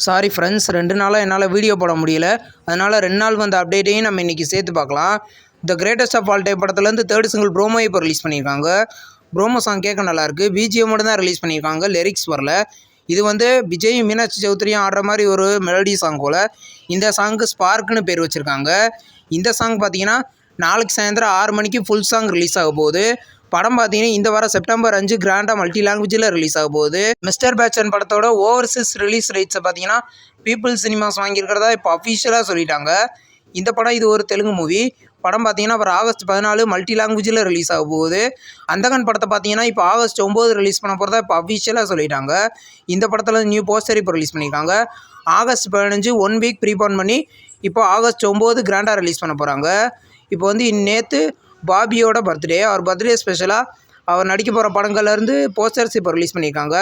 Sorry friends, 2 நாளாக என்னால் video போட முடியல. அதனால் 2 நாள் வந்த அப்டேட்டையும் நம்ம இன்றைக்கி சேர்த்து பார்க்கலாம். The greatest of all time படத்துலேருந்து 3rd சிங்கிள் ப்ரோமோ இப்போ ரிலீஸ் பண்ணியிருக்காங்க. ப்ரோமோ சாங் கேட்க நல்லாயிருக்கு. பிஜிஎம் மட்டும் தான் ரிலீஸ் பண்ணியிருக்காங்க, லிரிக்ஸ் வரல. இது விஜயும் மீனாட்சி சௌத்ரியும் ஆடுற மாதிரி ஒரு மெலடி சாங் போல். இந்த சாங்க்கு ஸ்பார்க்குன்னு பேர் வச்சுருக்காங்க. இந்த சாங் பார்த்தீங்கன்னா நாளைக்கு சாயந்தரம் 6 மணிக்கு ஃபுல் சாங் ரிலீஸ் ஆக போகுது. படம் பார்த்தீங்கன்னா இந்த வாரம் செப்டம்பர் 5 கிராண்டாக மல்டி லாங்குவேஜில் ரிலீஸ் ஆக போகுது. மிஸ்டர் பேட்சன் படத்தோட ஓவர்சீஸ் ரிலீஸ் ரைட்ஸை பார்த்தீங்கன்னா பீப்புள் சினிமாஸ் வாங்கியிருக்கிறதா இப்போ அஃபிஷியலாக சொல்லிட்டாங்க. இந்த படம் இது ஒரு தெலுங்கு மூவி. படம் பார்த்தீங்கன்னா அப்புறம் ஆகஸ்ட் 14 மல்டி லாங்குவேஜில் ரிலீஸ் ஆக போகுது. அந்தகன் படத்தை பார்த்தீங்கன்னா இப்போ ஆகஸ்ட் 9 ரிலீஸ் பண்ண போகிறதா இப்போ அஃபிஷியலாக சொல்லிட்டாங்க. இந்த படத்தில் நியூ போஸ்டர் இப்போ ரிலீஸ் பண்ணியிருக்காங்க. ஆகஸ்ட் 15 1 வீக் ப்ரீபான் பண்ணி இப்போ ஆகஸ்ட் 9 கிராண்டாக ரிலீஸ் பண்ண போகிறாங்க. இப்போ நேற்று பாபியோட பர்த்டே. அவர் பர்த்டே ஸ்பெஷலாக அவர் நடிக்க போகிற படங்கள்லேருந்து போஸ்டர்ஸ் இப்போ ரிலீஸ் பண்ணியிருக்காங்க.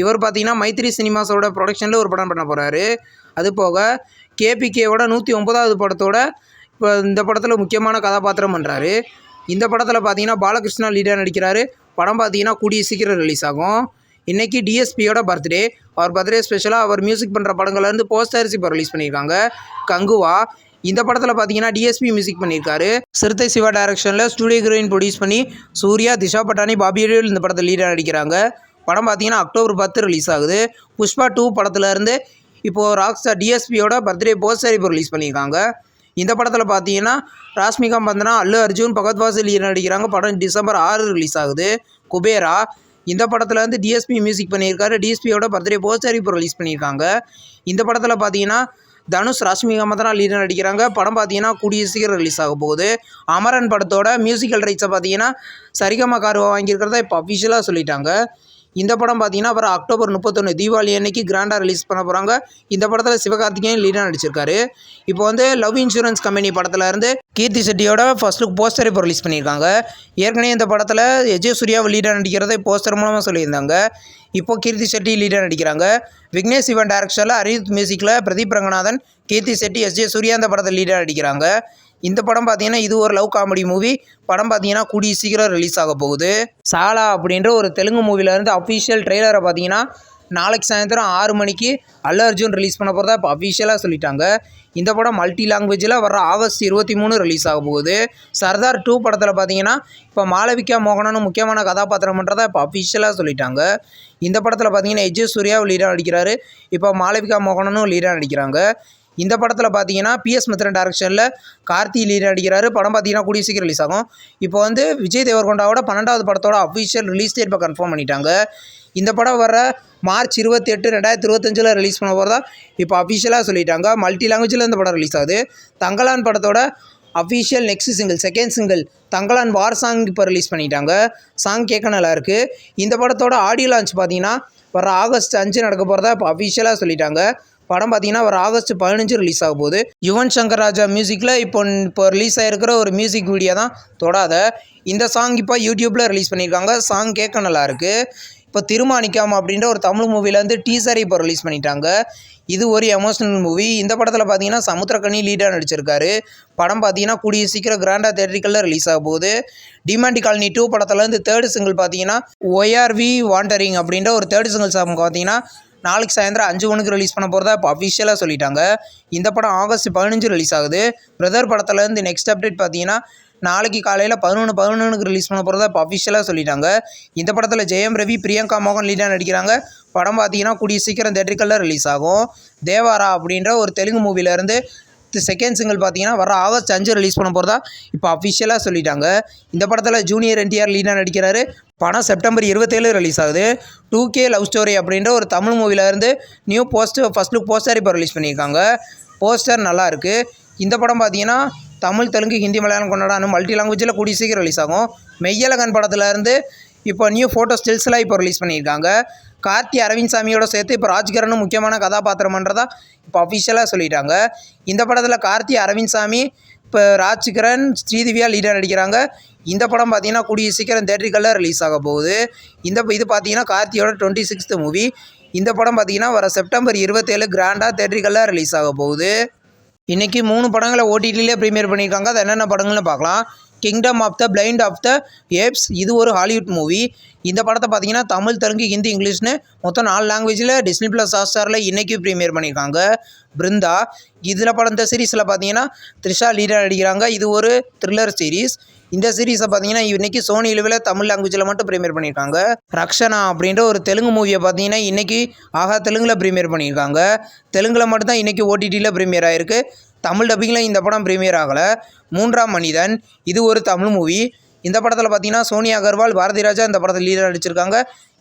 இவர் பார்த்தீங்கன்னா மைத்ரி சினிமாஸோட ப்ரொடக்ஷனில் ஒரு படம் பண்ண போகிறாரு. அது போக கேபிகேவோட 109வது படத்தோட இப்போ இந்த படத்தில் முக்கியமான கதாபாத்திரம் பண்ணுறாரு. இந்த படத்தில் பார்த்தீங்கன்னா பாலகிருஷ்ணா லீடாக நடிக்கிறாரு. படம் பார்த்தீங்கன்னா கூடிய சீக்கிரம் ரிலீஸ் ஆகும். இன்றைக்கி டிஎஸ்பியோட பர்த்டே. அவர் பர்த்டே ஸ்பெஷலாக அவர் மியூசிக் பண்ணுற படங்கள்லேருந்து போஸ்டர்ஸ் இப்போ ரிலீஸ் பண்ணியிருக்காங்க. கங்குவா இந்த படத்தில் பார்த்தீங்கன்னா டிஎஸ்பி மியூசிக் பண்ணியிருக்காரு. சிறுத்தை சிவா டைரக்ஷனில் ஸ்டூடியோ ஹீரோயின் ப்ரொடியூஸ் பண்ணி சூர்யா, திஷா பட்டானி, பாபி அடியோல் இந்த படத்தில் லீடாக நடிக்கிறாங்க. படம் பார்த்தீங்கன்னா அக்டோபர் 10 ரிலீஸ் ஆகுது. புஷ்பா 2 படத்துலேருந்து இப்போது ராக்ஸ்டார் டிஎஸ்பியோட பர்த்டே போஸ்டர் இப்போ ரிலீஸ் பண்ணியிருக்காங்க. இந்த படத்தில் பார்த்தீங்கன்னா ராஷ்மிகா மந்தனா, அல்லு அர்ஜுன், பகத் வாசில் லீடாக நடிக்கிறாங்க. படம் டிசம்பர் 6 ரிலீஸ் ஆகுது. குபேரா இந்த படத்தில் டிஎஸ்பி மியூசிக் பண்ணியிருக்காரு. டிஎஸ்பியோட பர்த்டே போஸ்டர் இப்போ ரிலீஸ் பண்ணியிருக்காங்க. இந்த படத்தில் பார்த்தீங்கன்னா தனுஷ், ராஷ்மிகா மந்தனா லீடாக நடிக்கிறாங்க. படம் பார்த்தீங்கன்னா கூடிய சீக்கிரம் ரிலீஸ் ஆக போகுது. அமரன் படத்தோட மியூசிக்கல் ரைட்ஸை பார்த்தீங்கன்னா சரிகமா கார்வா வாங்கியிருக்கிறதா இப்போ அஃபிஷியலாக சொல்லிட்டாங்க. இந்த படம் பார்த்தீங்கன்னா அப்புறம் அக்டோபர் 31 தீபாவளி அன்னைக்கு கிராண்டாக ரிலீஸ் பண்ண போகிறாங்க. இந்த படத்தில் சிவகார்த்திகேயன் லீடாக நடிச்சிருக்காரு. இப்போ லவ் இன்சூரன்ஸ் கம்பெனி படத்தில் இருந்து கீர்த்தி செட்டியோட ஃபர்ஸ்ட் லுக் போஸ்டர் இப்போ ரிலீஸ் பண்ணியிருக்காங்க. ஏற்கனவே இந்த படத்தில் எஜய் சூர்யாவை லீடாக நடிக்கிறதை போஸ்டர் மூலமாக சொல்லியிருந்தாங்க. இப்போது கீர்த்தி செட்டி லீடாக நடிக்கிறாங்க. விக்னேஷ் சிவன் டைரக்ஷனில் அரித் மியூசிக்கில் பிரதீப் ரங்கநாதன், கீர்த்தி செட்டி, எஸ்ஜே சூர்யா இந்த படத்தில் லீடாக நடிக்கிறாங்க. இந்த படம் பார்த்தீங்கன்னா இது ஒரு லவ் காமெடி மூவி. படம் பார்த்தீங்கன்னா கூடிய சீக்கிரம் ரிலீஸ் ஆக போகுது. சாலா அப்படின்ற ஒரு தெலுங்கு மூவிலேருந்து அஃபிஷியல் ட்ரெய்லரை பார்த்தீங்கன்னா நாளைக்கு சாயந்தரம் 6 மணிக்கு அல்லு அர்ஜுன் ரிலீஸ் பண்ண போகிறதா இப்போ அஃபிஷியலாக சொல்லிட்டாங்க. இந்த படம் மல்டி லாங்குவேஜில் வர ஆகஸ்ட் 23 ரிலீஸ் ஆக போகுது. சர்தார் 2 படத்தில் பார்த்தீங்கன்னா இப்போ மாளவிகா மோகனனும் முக்கியமான கதாபாத்திரம் பண்ணுறதா இப்போ அஃபிஷியலாக சொல்லிட்டாங்க. இந்த படத்தில் பார்த்தீங்கன்னா எஜய் சூர்யாவும் லீடாக நடிக்கிறாரு. இப்போ மாளவிகா மோகனனும் லீடாக நடிக்கிறாங்க. இந்த படத்தில் பார்த்தீங்கன்னா பிஎஸ் மித்ரன் டைரக்ஷனில் கார்த்தி லீடாக நடிக்கிறாரு. படம் பார்த்தீங்கன்னா கூடிய சீக்கிரம் ரிலீஸ் ஆகும். இப்போ விஜய் தேவர்கொண்டாவோட 12வது படத்தோட அஃபிஷியல் ரிலீஸ் டேட் இப்போ கன்ஃபார்ம் பண்ணிட்டாங்க. இந்த படம் வர மார்ச் 28, 2025 ரிலீஸ் பண்ண போகிறதா இப்போ அஃபிஷியலாக சொல்லிட்டாங்க. மல்டி லாங்குவேஜில் இந்த படம் ரிலீஸ் ஆகுது. தங்கலான் படத்தோட official next single, second single Thangalaan war song இப்போ ரிலீஸ் பண்ணிட்டாங்க. சாங் கேட்க நல்லாயிருக்கு. இந்த படத்தோட ஆடியோ லான்ச் பார்த்தீங்கன்னா வர ஆகஸ்ட் 5 நடக்க போகிறதா இப்போ அஃபிஷியலாக சொல்லிட்டாங்க. படம் பார்த்தீங்கன்னா ஒரு ஆகஸ்ட் 15 ரிலீஸ் ஆக போகுது. யுவன் சங்கர் ராஜா மியூசிக்கில் இப்போ ரிலீஸ் ஆகிருக்கிற ஒரு மியூசிக் வீடியோ தான் தொடாத. இந்த சாங் இப்போ யூடியூப்பில் ரிலீஸ் பண்ணியிருக்காங்க. சாங் கேட்க நல்லாயிருக்கு. இப்போ திருமாணிக்கம் அப்படின்ற ஒரு தமிழ் மூவிலேருந்து டீசரை இப்போ ரிலீஸ் பண்ணிட்டாங்க. இது ஒரு எமோஷனல் மூவி. இந்த படத்தில் பார்த்தீங்கன்னா சமுத்திரக்கனி லீடாக நடிச்சிருக்காரு. படம் பார்த்தீங்கன்னா கூடிய சீக்கிரம் கிராண்டாக தேட்டரிக்கலில் ரிலீஸ் ஆக போகுது. டிமாண்டி காலனி 2 படத்துலேருந்து 3rd சிங்கிள் பார்த்தீங்கன்னா ஒய்ஆர்வி வாண்டரிங் அப்படின்ற ஒரு 3rd சிங்கிள் சாங் பார்த்தீங்கன்னா நாளைக்கு சாயந்தரம் 5 மணிக்கு ரிலீஸ் பண்ண போகிறதா இப்போ அஃபிஷியலாக சொல்லிட்டாங்க. இந்த படம் ஆகஸ்ட் 15 ரிலீஸ் ஆகுது. பிரதர் படத்துலேருந்து நெக்ஸ்ட் அப்டேட் பார்த்தீங்கன்னா நாளைக்கு காலையில் 11 ரிலீஸ் பண்ண போகிறதா இப்போ அஃபிஷியலாக சொல்லிட்டாங்க. இந்த படத்தில் ஜெயம் ரவி, பிரியங்கா மோகன் லீடாக நடிக்கிறாங்க. படம் பார்த்தீங்கன்னா கூடிய சீக்கிரம் தேட்டரிக்கலில் ரிலீஸ் ஆகும். தேவாரா அப்படின்ற ஒரு தெலுங்கு மூவிலேருந்து செகண்ட் சிங்கிள் பார்த்தீங்கன்னா வர ஆகஸ்ட் 5 ரிலீஸ் பண்ண போகிறதா இப்போ அஃபிஷியலாக சொல்லிட்டாங்க. இந்த படத்தில் ஜூனியர் என்டிஆர் லீடாக நடிக்கிறாரு. படம் செப்டம்பர் 27 ரிலீஸ் ஆகுது. 2K லவ் ஸ்டோரி அப்படின்ற ஒரு தமிழ் மூவிலேருந்து நியூ ஃபர்ஸ்ட் லுக் போஸ்டர் இப்போ ரிலீஸ் பண்ணியிருக்காங்க. போஸ்டர் நல்லா இருக்குது. இந்த படம் பார்த்தீங்கன்னா தமிழ், தெலுங்கு, ஹிந்தி, மலையாளம் கொண்டாட மல்டி லாங்குவேஜில் கூடிய சீக்கிரம் ரிலீஸ் ஆகும். மெய்யழகன் படத்துலேருந்து இப்போ நியூ ஃபோட்டோ ஸ்டில்ஸ்லாம் இப்போ ரிலீஸ் பண்ணியிருக்காங்க. கார்த்தி அரவிந்த் சாமியோட சேர்த்து இப்போ ராஜ்கரனும் முக்கியமான கதாபாத்திரம் பண்ணுறதா இப்போ அஃபிஷியலாக சொல்லிட்டாங்க. இந்த படத்தில் கார்த்தி அரவிந்த் சாமி, இப்போ ராஜ்கரன், ஸ்ரீதிவ்யா லீடாக நடிக்கிறாங்க. இந்த படம் பார்த்தீங்கன்னா கூடிய சீக்கிரம் தேட்டரிக்கலில் ரிலீஸ் ஆக போகுது. இது பார்த்தீங்கன்னா கார்த்தியோட 26th மூவி. இந்த படம் பார்த்தீங்கன்னா வர செப்டம்பர் 27 கிராண்டாக தேட்டரிக்கலில் ரிலீஸ் ஆக போகுது. இன்றைக்கி 3 படங்களை ஓடிடியிலே ப்ரீமியர் பண்ணியிருக்காங்க. அது என்னென்ன படங்கள்னு பார்க்கலாம். Kingdom of the blind of the apes. இது ஒரு ஹாலிவுட் மூவி. இந்த படத்தை பார்த்தீங்கன்னா தமிழ், தெலுங்கு, ஹிந்தி, இங்கிலீஷ்னு மொத்தம் 4 லாங்குவேஜில் டிஸ்னி ப்ளஸ் ஹாட்ஸ்டாரில் இன்றைக்கி ப்ரீமியர் பண்ணியிருக்காங்க. பிருந்தா இதில் படம் இந்த சீரீஸில் பார்த்தீங்கன்னா த்ரிஷா லீடர் நடிக்கிறாங்க. இது ஒரு த்ரில்லர் சீரீஸ். இந்த சீரீஸை பார்த்தீங்கன்னா இன்றைக்கி சோனி லெவலில் தமிழ் லாங்குவேஜில் மட்டும் ப்ரீமியர் பண்ணியிருக்காங்க. ரக்ஷனா அப்படின்ற ஒரு தெலுங்கு மூவியை பார்த்தீங்கன்னா இன்றைக்கி ஆஹா தெலுங்கில் ப்ரீமியர் பண்ணியிருக்காங்க. தெலுங்கில் மட்டும்தான் இன்றைக்கி ஓடிடியில் ப்ரீமியர் ஆகிருக்கு. தமிழ் டப்பிங்கில் இந்த படம் ப்ரீமியர் ஆகலை. 3ஆம் மனிதன் இது ஒரு தமிழ் மூவி. இந்த படத்தில் பார்த்தீங்கன்னா சோனியா அகர்வால், பாரதி ராஜா இந்த படத்தில் லீடர் நடிச்சிருக்காங்க.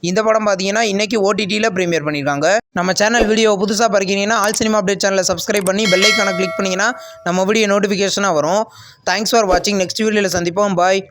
இந்த படம் பார்த்தீங்கன்னா இன்றைக்கி ஓடிடியில் ப்ரீமியர் பண்ணியிருக்காங்க. நம்ம சேனல் வீடியோ புதுசாக பார்க்கிறீங்கன்னா ஆல் சினிமா அப்டேட் சேனலை சப்ஸ்கிரைப் பண்ணி பெல் ஐக்கானை கிளிக் பண்ணிங்கன்னா நம்ம வீடியோ நோட்டிஃபிகேஷனாக வரும். தேங்க்ஸ் ஃபார் வாட்சிங். நெக்ஸ்ட் வீடியோவில் சந்திப்போம். பாய்.